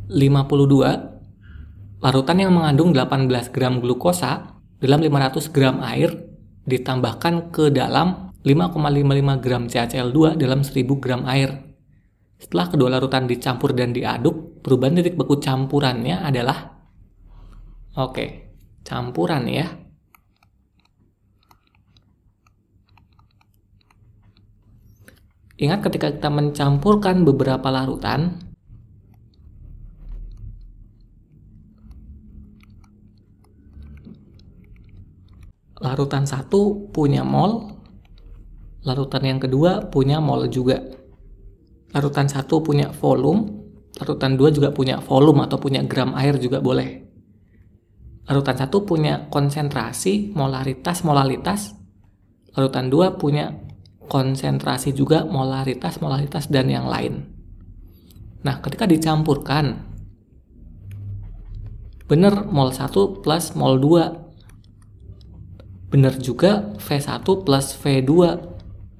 52, larutan yang mengandung 18 gram glukosa dalam 500 gram air ditambahkan ke dalam 5,55 gram CaCl2 dalam 1000 gram air. Setelah kedua larutan dicampur dan diaduk, perubahan titik beku campurannya adalah campuran ya. Ingat ketika kita mencampurkan beberapa larutan, larutan satu punya mol, larutan yang kedua punya mol juga. Larutan satu punya volume, larutan dua juga punya volume atau punya gram air juga boleh. Larutan satu punya konsentrasi, molaritas, larutan dua punya konsentrasi juga, molaritas, dan yang lain. Nah, ketika dicampurkan, benar mol 1 plus mol 2. Benar juga V1 plus V2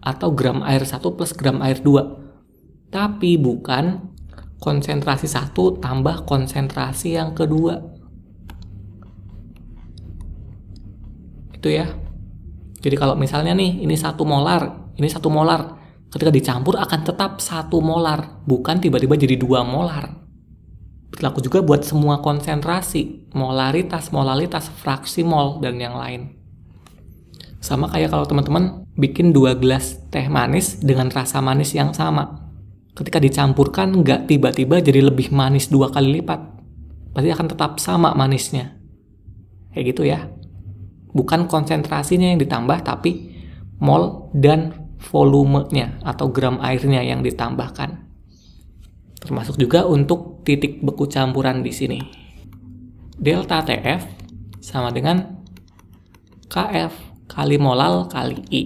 atau gram air 1 plus gram air 2. Tapi bukan konsentrasi 1 tambah konsentrasi yang kedua. Itu ya. Jadi kalau misalnya nih, ini 1 molar, ini 1 molar. Ketika dicampur akan tetap 1 molar, bukan tiba-tiba jadi 2 molar. Berlaku juga buat semua konsentrasi, molaritas, fraksi mol, dan yang lain. Sama kayak kalau teman-teman bikin 2 gelas teh manis dengan rasa manis yang sama. Ketika dicampurkan nggak tiba-tiba jadi lebih manis 2 kali lipat. Pasti akan tetap sama manisnya. Kayak gitu ya. Bukan konsentrasinya yang ditambah, tapi mol dan volumenya atau gram airnya yang ditambahkan. Termasuk juga untuk titik beku campuran di sini. Delta TF sama dengan KF kali molal kali I.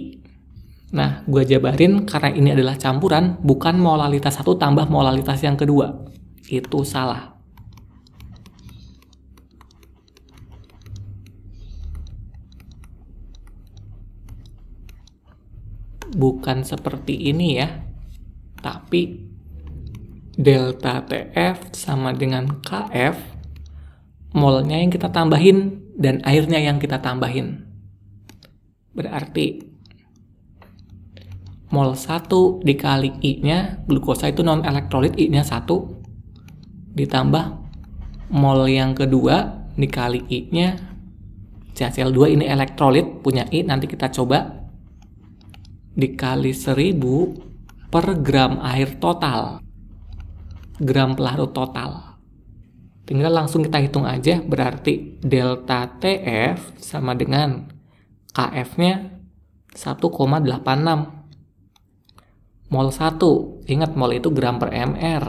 Nah, gue jabarin karena ini adalah campuran, bukan molalitas 1 tambah molalitas yang kedua. Itu salah. Bukan seperti ini ya. Tapi delta TF sama dengan KF, molnya yang kita tambahin dan airnya yang kita tambahin. Berarti mol 1 dikali I-nya, glukosa itu non-elektrolit, I-nya 1, ditambah mol yang kedua dikali I-nya, CaCl2 ini elektrolit, punya I, nanti kita coba, dikali 1000 per gram air total, gram pelarut total. Tinggal langsung kita hitung aja, berarti delta TF sama dengan KF-nya 1,86. Mol 1, ingat mol itu gram per mr.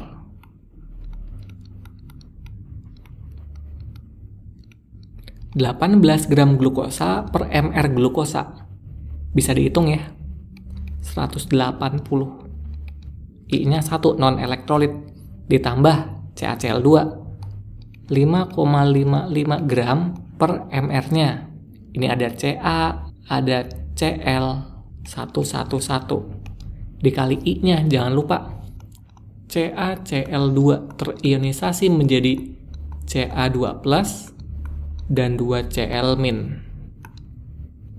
(18 gram glukosa per mr glukosa. Bisa dihitung ya. 180. I-nya 1 non-elektrolit. Ditambah CaCl2. 5,55 gram per mr-nya. Ini ada Ca, ada Cl, 111. Dikali I-nya, jangan lupa. CaCl2 terionisasi menjadi Ca2+, dan 2Cl-.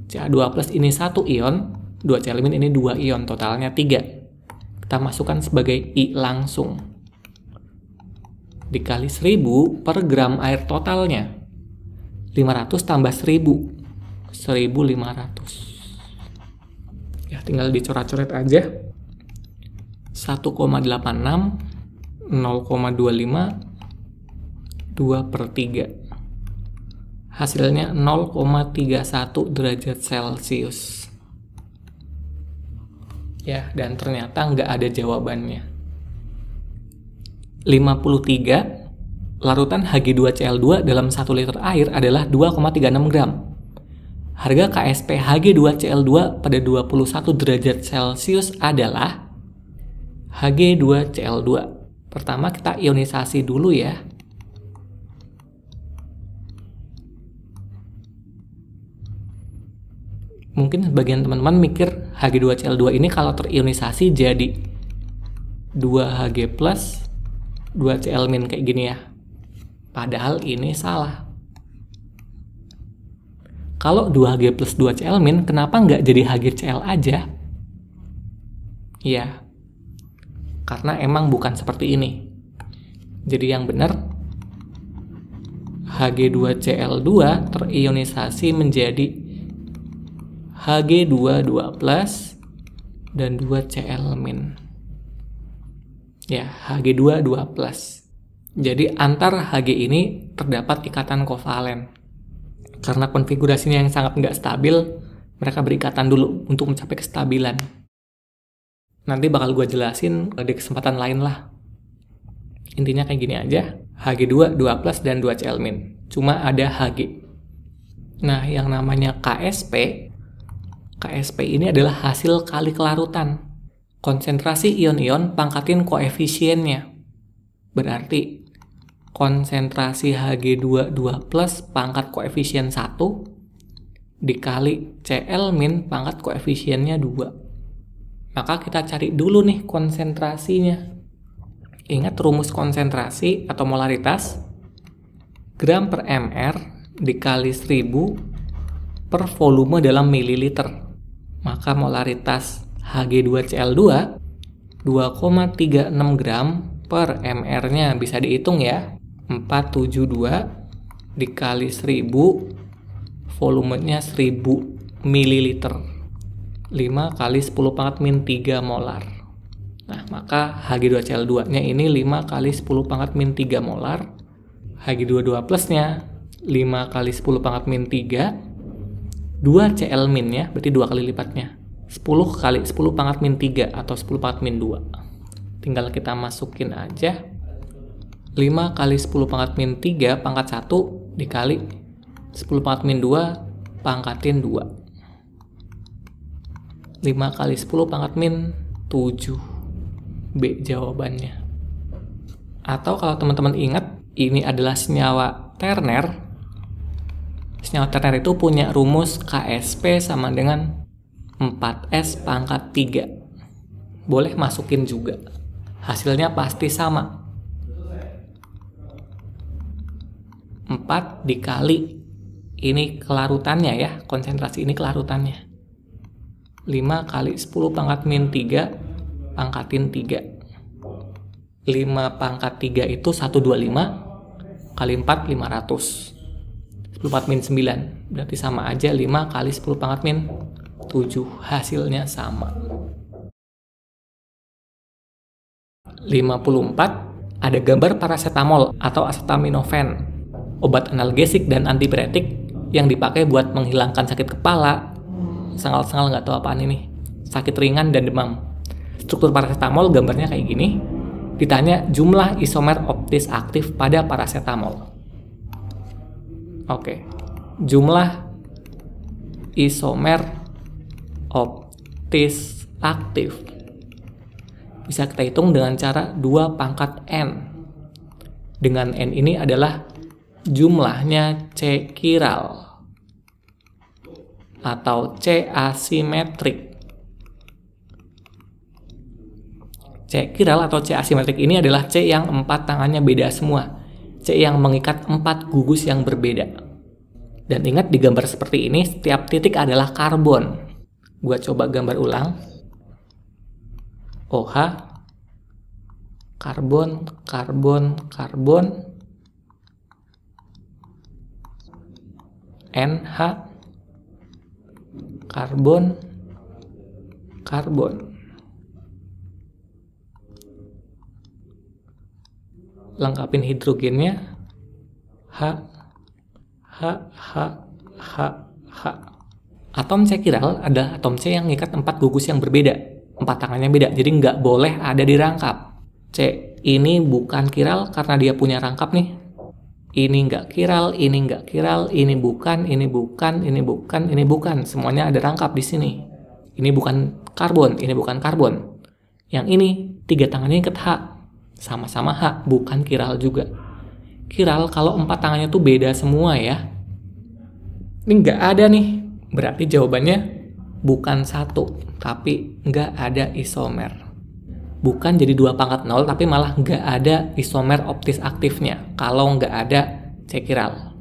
Ca2+ ini 1 ion, 2Cl- ini 2 ion, totalnya 3. Kita masukkan sebagai I langsung. Dikali 1000 per gram air totalnya. 500 tambah 1000. 1500. Ya, tinggal dicoret-coret aja. 1,86, 0,25, 2/3. Hasilnya 0,31 derajat Celcius. Ya, dan ternyata nggak ada jawabannya. 53, larutan Hg2Cl2 dalam 1 liter air adalah 2,36 gram. Harga KSP Hg2Cl2 pada 21 derajat Celcius adalah Hg2Cl2. Pertama kita ionisasi dulu ya. Mungkin sebagian teman-teman mikir Hg2Cl2 ini kalau terionisasi jadi 2Hg plus 2Cl- kayak gini ya. Padahal ini salah. Kalau 2Hg plus 2Cl-, kenapa nggak jadi HgCl aja? Iya, karena emang bukan seperti ini. Jadi yang benar, Hg2Cl2 terionisasi menjadi Hg2 2+ dan 2Cl-. Ya, Hg2 2+. Jadi antar Hg ini terdapat ikatan kovalen. Karena konfigurasinya yang sangat nggak stabil, mereka berikatan dulu untuk mencapai kestabilan. Nanti bakal gue jelasin di kesempatan lain lah. Intinya kayak gini aja, Hg2 2+ dan 2Cl-. Cuma ada Hg. Nah, yang namanya KSP ini adalah hasil kali kelarutan. Konsentrasi ion-ion pangkatin koefisiennya. Berarti konsentrasi Hg2 2+ pangkat koefisien 1 dikali Cl- pangkat koefisiennya 2. Maka kita cari dulu nih konsentrasinya. Ingat rumus konsentrasi atau molaritas, gram per mr dikali 1000 per volume dalam mililiter. Maka molaritas Hg2Cl2 2,36 gram per mr-nya, bisa dihitung ya. 472 dikali 1000, volumenya 1000 ml. 5 kali 10 pangkat min 3 molar. Nah, maka Hg2Cl2-nya ini 5 kali 10 pangkat min 3 molar. Hg2 2+-nya 5 kali 10 pangkat min 3. 2Cl- ya, berarti 2 kali lipatnya. 10 kali 10 pangkat min 3 atau 10 pangkat min 2. Tinggal kita masukin aja. 5 kali 10 pangkat min 3 pangkat 1 dikali 10 pangkat min 2 pangkatin 2. 5 kali 10 pangkat min 7. B jawabannya. Atau kalau teman-teman ingat, ini adalah senyawa terner. Senyawa terner itu punya rumus KSP sama dengan 4S pangkat 3. Boleh masukin juga. Hasilnya pasti sama. 4 dikali, ini kelarutannya ya, konsentrasi ini kelarutannya. 5 kali 10 pangkat min 3 pangkatin 3. 5 pangkat 3 itu 125 kali 4 500. 10 pangkat min 9, berarti sama aja 5 kali 10 pangkat min 7, hasilnya sama. 54, ada gambar paracetamol atau acetaminophen, obat analgesik dan antipiretik yang dipakai buat menghilangkan sakit kepala, sengal-sengal nggak tahu apaan ini, sakit ringan dan demam. Struktur paracetamol gambarnya kayak gini. Ditanya jumlah isomer optis aktif pada paracetamol. Oke, jumlah isomer optis aktif bisa kita hitung dengan cara 2 pangkat N. Dengan N ini adalah jumlahnya C kiral atau C asimetrik. C kiral atau C asimetrik ini adalah C yang 4 tangannya beda semua. C yang mengikat 4 gugus yang berbeda. Dan ingat di gambar seperti ini, setiap titik adalah karbon. Gua coba gambar ulang. OH, karbon, karbon, karbon. NH, karbon, karbon. Lengkapin hidrogennya. H, H, H, H, H. Atom C kiral adalah atom C yang mengikat 4 gugus yang berbeda. 4 tangannya beda, jadi nggak boleh ada di rangkap. C ini bukan kiral karena dia punya rangkap nih. Ini nggak kiral, ini nggak kiral, ini bukan, ini bukan, ini bukan, ini bukan. Semuanya ada rangkap di sini. Ini bukan karbon, ini bukan karbon. Yang ini 3 tangannya ikat H. Sama-sama H, bukan kiral juga. Kiral kalau 4 tangannya tuh beda semua ya. Ini nggak ada nih. Berarti jawabannya bukan 1, tapi nggak ada isomer. bukan jadi 2 pangkat 0, tapi malah nggak ada isomer optis aktifnya kalau nggak ada C chiral.